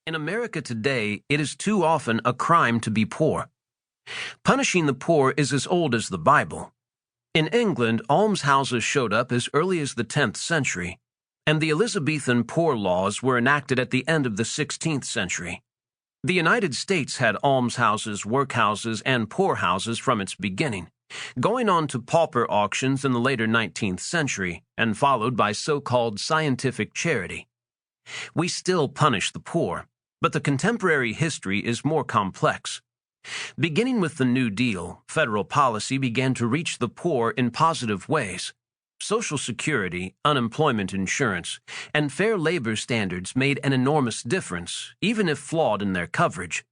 In America today, it is too often a crime to be poor. Punishing the poor is as old as the Bible. In England, almshouses showed up as early as the 10th century, and the Elizabethan poor laws were enacted at the end of the 16th century. The United States had almshouses, workhouses, and poorhouses from its beginning, going on to pauper auctions in the later 19th century, and followed by so-called scientific charity. We still punish the poor, but the contemporary history is more complex. Beginning with the New Deal, federal policy began to reach the poor in positive ways. Social Security, unemployment insurance, and fair labor standards made an enormous difference, even if flawed in their coverage.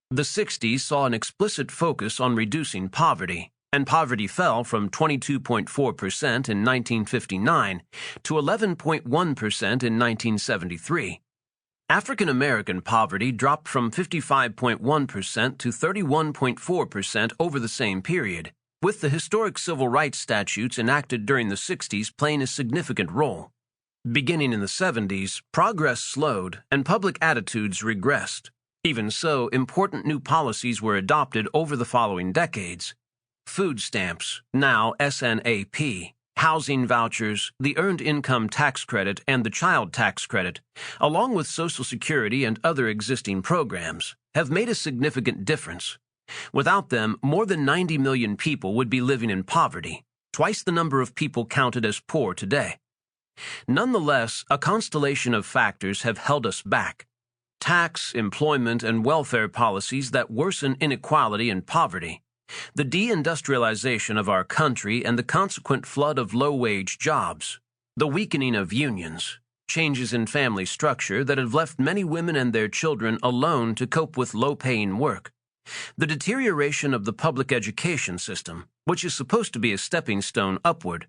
The 60s saw an explicit focus on reducing poverty, and poverty fell from 22.4% in 1959 to 11.1% in 1973. African American poverty dropped from 55.1% to 31.4% over the same period, with the historic civil rights statutes enacted during the 60s playing a significant role. Beginning in the 70s, progress slowed and public attitudes regressed. Even so, important new policies were adopted over the following decades. Food stamps, now SNAP, housing vouchers, the Earned Income Tax Credit, and the Child Tax Credit, along with Social Security and other existing programs, have made a significant difference. Without them, more than 90 million people would be living in poverty, twice the number of people counted as poor today. Nonetheless, a constellation of factors have held us back. Tax, employment, and welfare policies that worsen inequality and poverty. The deindustrialization of our country and the consequent flood of low-wage jobs, the weakening of unions, changes in family structure that have left many women and their children alone to cope with low-paying work, the deterioration of the public education system, which is supposed to be a stepping stone upward,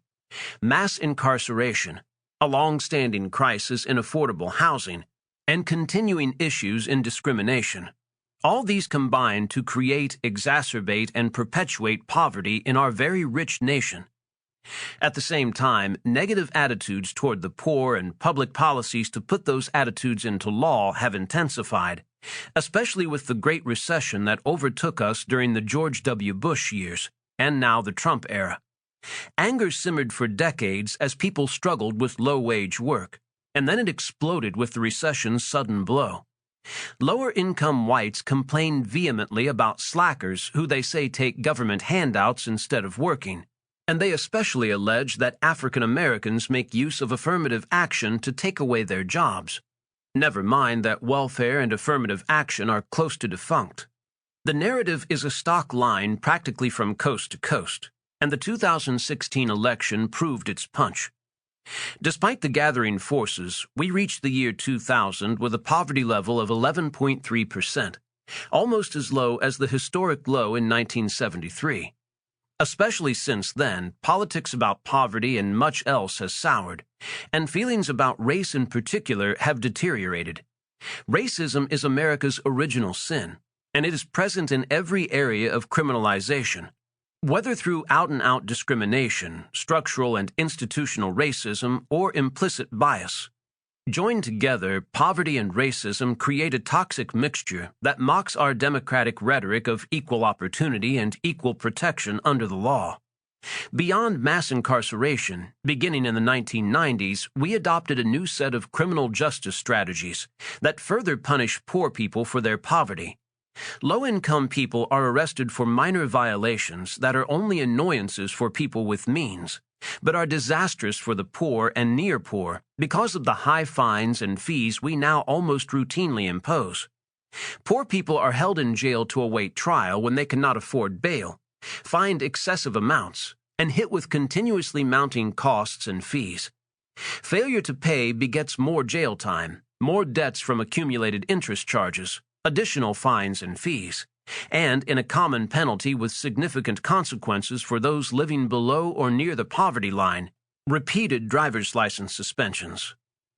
mass incarceration, a long-standing crisis in affordable housing, and continuing issues in discrimination. All these combine to create, exacerbate, and perpetuate poverty in our very rich nation. At the same time, negative attitudes toward the poor and public policies to put those attitudes into law have intensified, especially with the Great Recession that overtook us during the George W. Bush years, and now the Trump era. Anger simmered for decades as people struggled with low-wage work, and then it exploded with the recession's sudden blow. Lower-income whites complain vehemently about slackers who they say take government handouts instead of working, and they especially allege that African Americans make use of affirmative action to take away their jobs. Never mind that welfare and affirmative action are close to defunct. The narrative is a stock line practically from coast to coast, and the 2016 election proved its punch. Despite the gathering forces, we reached the year 2000 with a poverty level of 11.3%, almost as low as the historic low in 1973. Especially since then, politics about poverty and much else has soured, and feelings about race in particular have deteriorated. Racism is America's original sin, and it is present in every area of criminalization. Whether through out-and-out discrimination, structural and institutional racism, or implicit bias. Joined together, poverty and racism create a toxic mixture that mocks our democratic rhetoric of equal opportunity and equal protection under the law. Beyond mass incarceration, beginning in the 1990s, we adopted a new set of criminal justice strategies that further punish poor people for their poverty. Low-income people are arrested for minor violations that are only annoyances for people with means, but are disastrous for the poor and near poor because of the high fines and fees we now almost routinely impose. Poor people are held in jail to await trial when they cannot afford bail, fined excessive amounts, and hit with continuously mounting costs and fees. Failure to pay begets more jail time, more debts from accumulated interest charges, additional fines and fees, and in a common penalty with significant consequences for those living below or near the poverty line, repeated driver's license suspensions.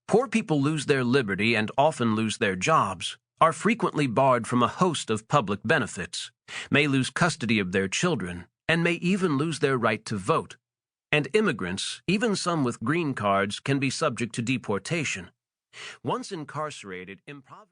Poor people lose their liberty and often lose their jobs, are frequently barred from a host of public benefits, may lose custody of their children, and may even lose their right to vote. And immigrants, even some with green cards, can be subject to deportation. Once incarcerated, impoverished